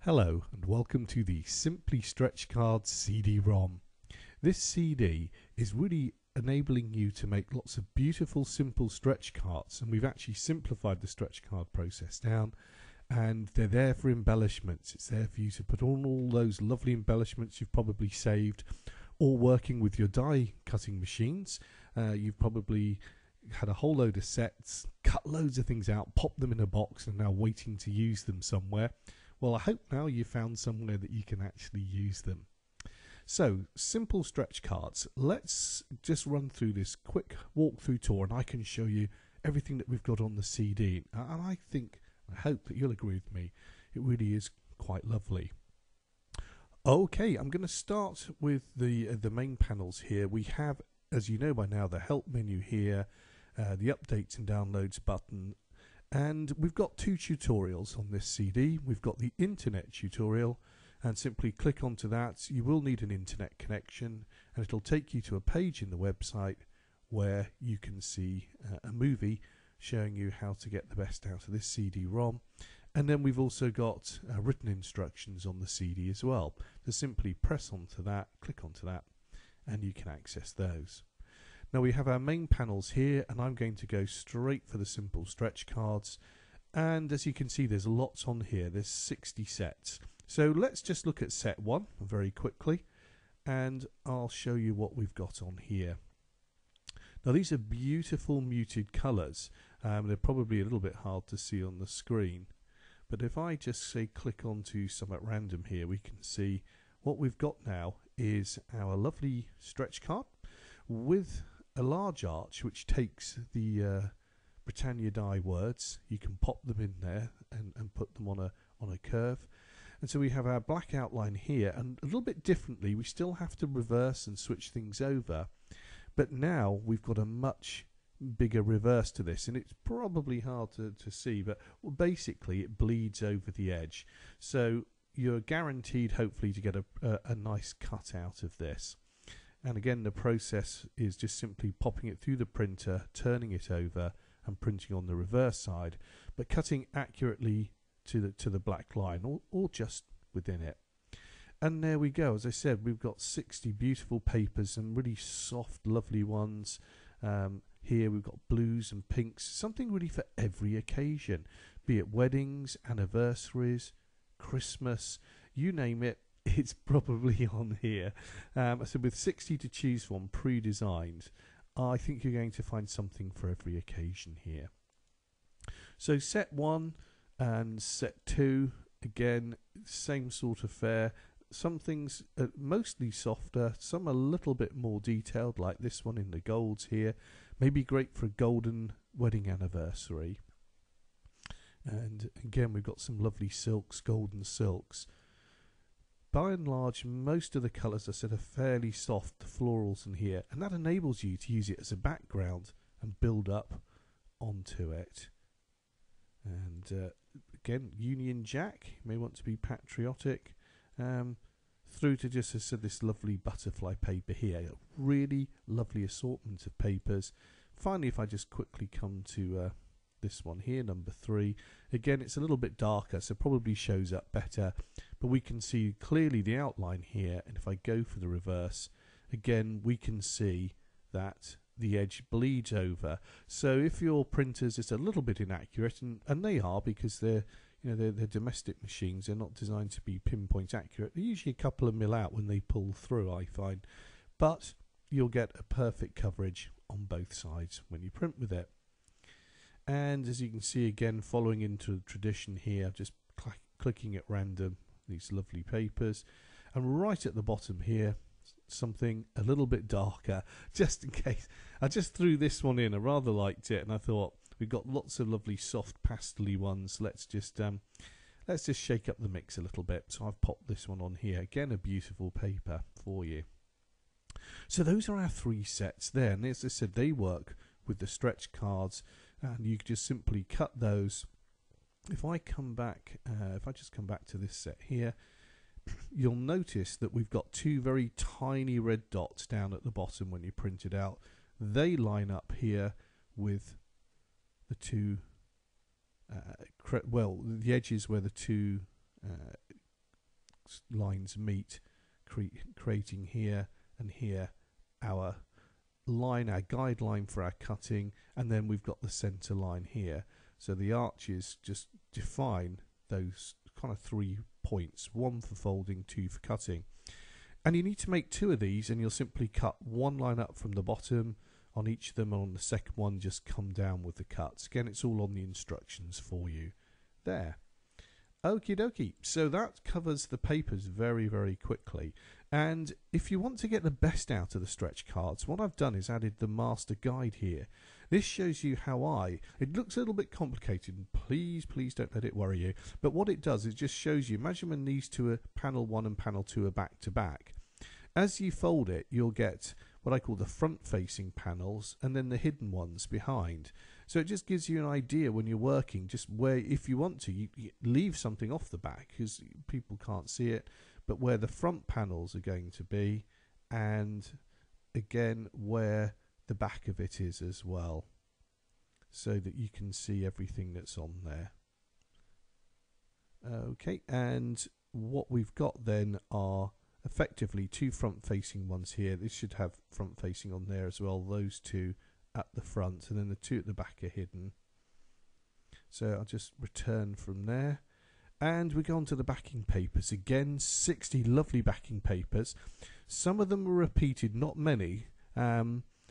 Hello and welcome to the Simply Stretch Card CD-ROM. This CD is really enabling you to make lots of beautiful simple stretch cards, and we've actually simplified the stretch card process down, and they're there for embellishments. It's there for you to put on all those lovely embellishments you've probably saved, or working with your die cutting machines. You've probably had a whole load of sets, cut loads of things out, popped them in a box and now waiting to use them somewhere. Well, I hope now you've found somewhere that you can actually use them. So, simple stretch cards. Let's just run through this quick walkthrough tour and I can show you everything that we've got on the CD. And I hope that you'll agree with me, it really is quite lovely. Okay, I'm going to start with the main panels here. We have, as you know by now, the help menu here, the updates and downloads button. And we've got two tutorials on this CD. We've got the internet tutorial, and simply click onto that. You will need an internet connection, and it'll take you to a page in the website where you can see a movie showing you how to get the best out of this CD-ROM. And then we've also got written instructions on the CD as well. So simply press onto that, click onto that, and you can access those. Now we have our main panels here, and I'm going to go straight for the simple stretch cards. And as you can see, there's lots on here. There's 60 sets. So let's just look at set 1 very quickly, and I'll show you what we've got on here. Now these are beautiful muted colours. They're probably a little bit hard to see on the screen, but if I just say click onto some at random here, we can see what we've got now is our lovely stretch card with a large arch which takes the Britannia die words. You can pop them in there and put them on a curve. And so we have our black outline here, and a little bit differently, we still have to reverse and switch things over, but now we've got a much bigger reverse to this, and it's probably hard to see, but basically it bleeds over the edge, so you're guaranteed hopefully to get a nice cut out of this. And again, the process is just simply popping it through the printer, turning it over and printing on the reverse side, but cutting accurately to the black line or just within it. And there we go. As I said, we've got 60 beautiful papers and really soft, lovely ones. Here we've got blues and pinks, something really for every occasion, be it weddings, anniversaries, Christmas, you name it. It's probably on here. So with 60 to choose from, pre-designed, I think you're going to find something for every occasion here. So set 1 and set 2, again, same sort of fare. Some things are mostly softer, some a little bit more detailed, like this one in the golds here. Maybe great for a golden wedding anniversary. And again, we've got some lovely silks, golden silks. By and large, most of the colours I said are fairly soft, the florals in here, and that enables you to use it as a background and build up onto it. And again, Union Jack, you may want to be patriotic, through to just, as I said, this lovely butterfly paper here. A really lovely assortment of papers. Finally, if I just quickly come to this one here, number 3, again it's a little bit darker, so probably shows up better, but we can see clearly the outline here, and if I go for the reverse, again we can see that the edge bleeds over. So if your printer's just a little bit inaccurate, and they are, because they're domestic machines, they're not designed to be pinpoint accurate, they're usually a couple of mil out when they pull through, I find, but you'll get a perfect coverage on both sides when you print with it. And as you can see, again, following into tradition here, just clicking at random, these lovely papers. And right at the bottom here, something a little bit darker, just in case. I just threw this one in, I rather liked it, and I thought, we've got lots of lovely soft pastel-y ones. Let's just shake up the mix a little bit. So I've popped this one on here. Again, a beautiful paper for you. So those are our 3 sets there, and as I said, they work with the stretch cards, and you can just simply cut those. If I come back, if I just come back to this set here, you'll notice that we've got 2 very tiny red dots down at the bottom when you print it out. They line up here with the 2, the edges where the 2 lines meet, creating here and here our line, our guideline for our cutting, and then we've got the center line here. So the arches just define those kind of 3 points, 1 for folding, 2 for cutting. And you need to make 2 of these, and you'll simply cut 1 line up from the bottom on each of them, and on the second one just come down with the cuts. Again, it's all on the instructions for you there. Okie dokie, so that covers the papers very, very quickly. And if you want to get the best out of the stretch cards, what I've done is added the master guide here. This shows you how it looks a little bit complicated, and please don't let it worry you, but what it does is just shows you, imagine when these two are panel 1 and panel 2 are back to back. As you fold it, you'll get what I call the front facing panels and then the hidden ones behind. So it just gives you an idea when you're working just where, if you want to, you leave something off the back because people can't see it, but where the front panels are going to be, and again where the back of it is as well, so that you can see everything that's on there. Okay, and what we've got then are effectively 2 front facing ones here. This should have front facing on there as well, those 2 at the front, and then the 2 at the back are hidden. So I'll just return from there, and we go on to the backing papers. Again, 60 lovely backing papers. Some of them are repeated, not many,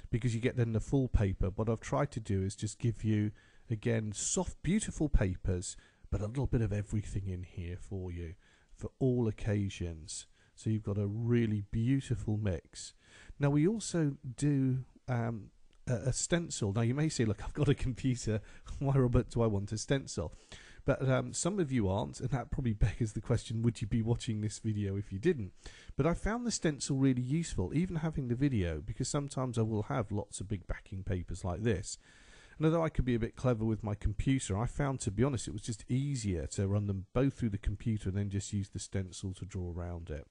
because you get then the full paper. What I've tried to do is just give you, again, soft, beautiful papers, but a little bit of everything in here for you for all occasions. So you've got a really beautiful mix. Now we also do a stencil. Now you may say, look, I've got a computer, why, Robert, do I want a stencil? But some of you aren't, and that probably begs the question, would you be watching this video if you didn't? But I found the stencil really useful, even having the video, because sometimes I will have lots of big backing papers like this. And although I could be a bit clever with my computer, I found, to be honest, it was just easier to run them both through the computer and then just use the stencil to draw around it.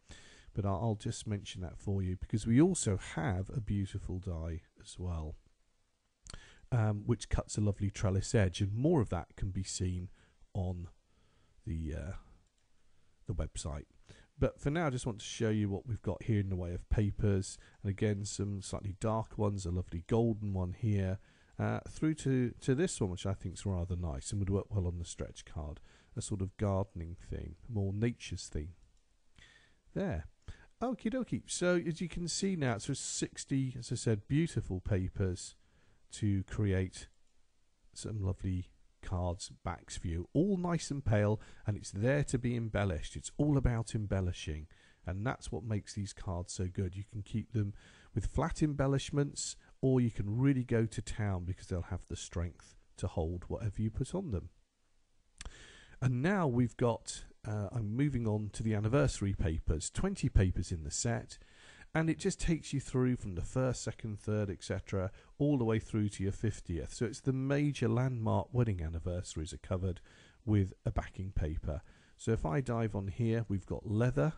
But I'll just mention that for you, because we also have a beautiful die as well, which cuts a lovely trellis edge, and more of that can be seen on the website. But for now, I just want to show you what we've got here in the way of papers, and again some slightly dark ones, a lovely golden one here, through to this one, which I think is rather nice and would work well on the stretch card, a sort of gardening theme, more nature's theme. There. Okie dokie. So as you can see now, it's 60, as I said, beautiful papers to create some lovely cards backs for you, all nice and pale, and it's there to be embellished. It's all about embellishing, and that's what makes these cards so good. You can keep them with flat embellishments, or you can really go to town because they'll have the strength to hold whatever you put on them. And now we've got I'm moving on to the anniversary papers, 20 papers in the set, and it just takes you through from the 1st, 2nd, 3rd, etc., all the way through to your 50th. So it's the major landmark wedding anniversaries are covered with a backing paper. So if I dive on here, we've got leather.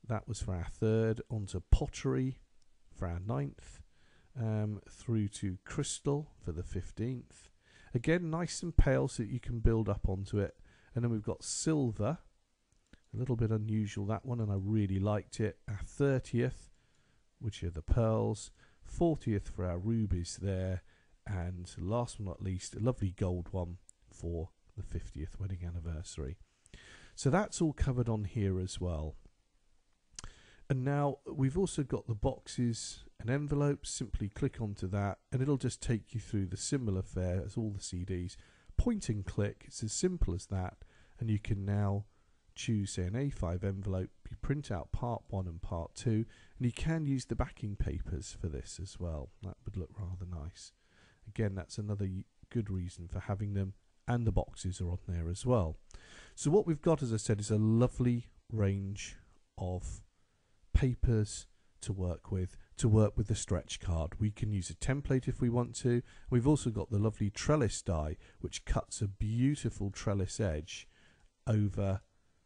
That was for our 3rd, onto pottery for our 9th, through to crystal for the 15th. Again, nice and pale so that you can build up onto it. And then we've got silver, a little bit unusual, that one, and I really liked it. Our 30th, which are the pearls, 40th for our rubies there, and last but not least, a lovely gold one for the 50th wedding anniversary. So that's all covered on here as well. And now we've also got the boxes and envelopes. Simply click onto that and it'll just take you through the similar fare as all the CDs. Point and click, it's as simple as that, and you can now choose, say, an A5 envelope. You print out part 1 and part 2, and you can use the backing papers for this as well. That would look rather nice. Again, that's another good reason for having them, and the boxes are on there as well. So what we've got, as I said, is a lovely range of papers to work with the stretch card. We can use a template if we want to. We've also got the lovely trellis die, which cuts a beautiful trellis edge over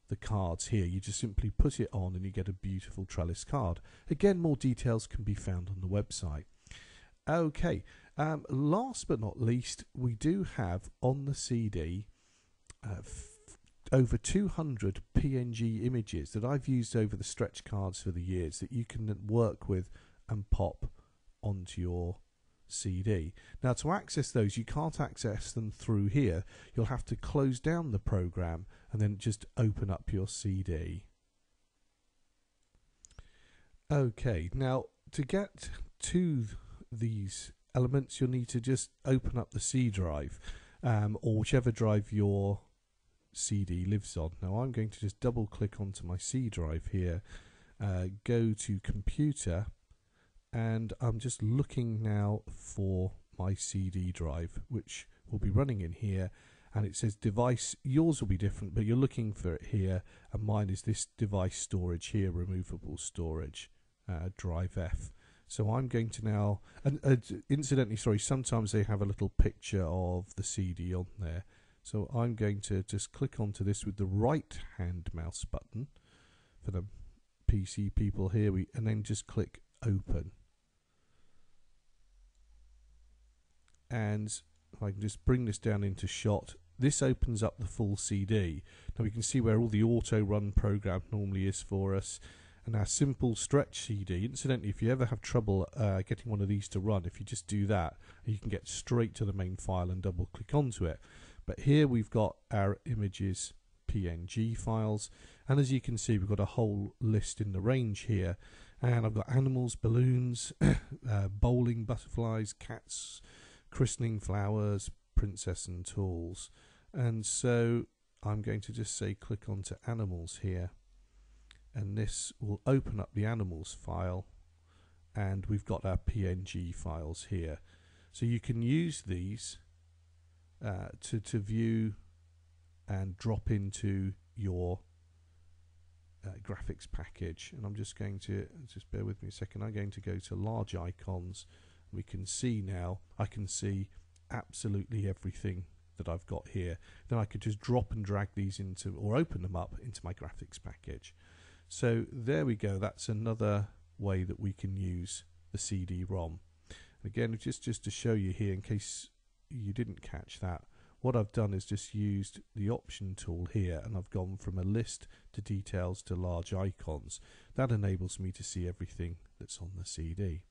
the cards here. You just simply put it on and you get a beautiful trellis card. Again, more details can be found on the website. Okay, last but not least, we do have on the CD over 200 PNG images that I've used over the stretch cards for the years that you can work with and pop onto your CD. Now, to access those, you can't access them through here. You'll have to close down the program and then just open up your CD. Okay, now to get to these elements, you'll need to just open up the C drive, or whichever drive your CD lives on. Now I'm going to just double click onto my C drive here, go to computer, and I'm just looking now for my CD drive, which will be running in here, and it says device. Yours will be different, but you're looking for it here, and mine is this device storage here, removable storage, drive F. So I'm going to now, and incidentally, sorry, sometimes they have a little picture of the CD on there. So I'm going to just click onto this with the right hand mouse button for the PC people here, and then just click open. And if I can just bring this down into shot, this opens up the full CD. Now we can see where all the auto run program normally is for us. And our simple stretch CD, incidentally, if you ever have trouble getting one of these to run, if you just do that, you can get straight to the main file and double click onto it. But here we've got our images PNG files, and as you can see, we've got a whole list in the range here, and I've got animals, balloons, bowling, butterflies, cats, christening, flowers, princess and tools. And so I'm going to just say click onto animals here, and this will open up the animals file, and we've got our PNG files here. So you can use these to view and drop into your graphics package. And I'm just going to, just bear with me a second, I'm going to go to large icons. We can see now, I can see absolutely everything that I've got here. Then I could just drop and drag these into, or open them up into my graphics package. So there we go, that's another way that we can use the CD-ROM. Again, just to show you here, in case you didn't catch that, what I've done is just used the option tool here, and I've gone from a list to details to large icons. That enables me to see everything that's on the CD.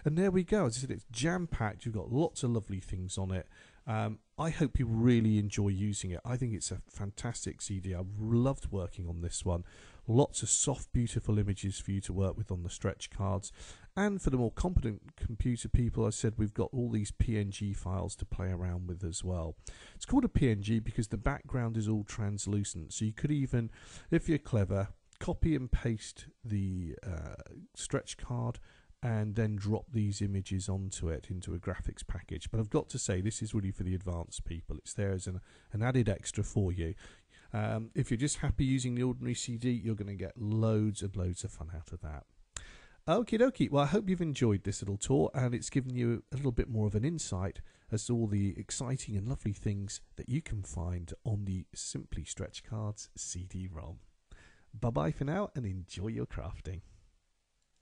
And there we go. As I said, it's jam-packed. You've got lots of lovely things on it. I hope you really enjoy using it. I think it's a fantastic CD. I've loved working on this one. Lots of soft, beautiful images for you to work with on the stretch cards. And for the more competent computer people, I said we've got all these PNG files to play around with as well. It's called a PNG because the background is all translucent. So you could even, if you're clever, copy and paste the stretch card and then drop these images onto it into a graphics package. But I've got to say, this is really for the advanced people. It's there as an added extra for you. If you're just happy using the ordinary CD, you're going to get loads and loads of fun out of that. Okie dokie. Well, I hope you've enjoyed this little tour, and it's given you a little bit more of an insight as to all the exciting and lovely things that you can find on the Simply Stretch Cards CD-ROM. Bye-bye for now, and enjoy your crafting.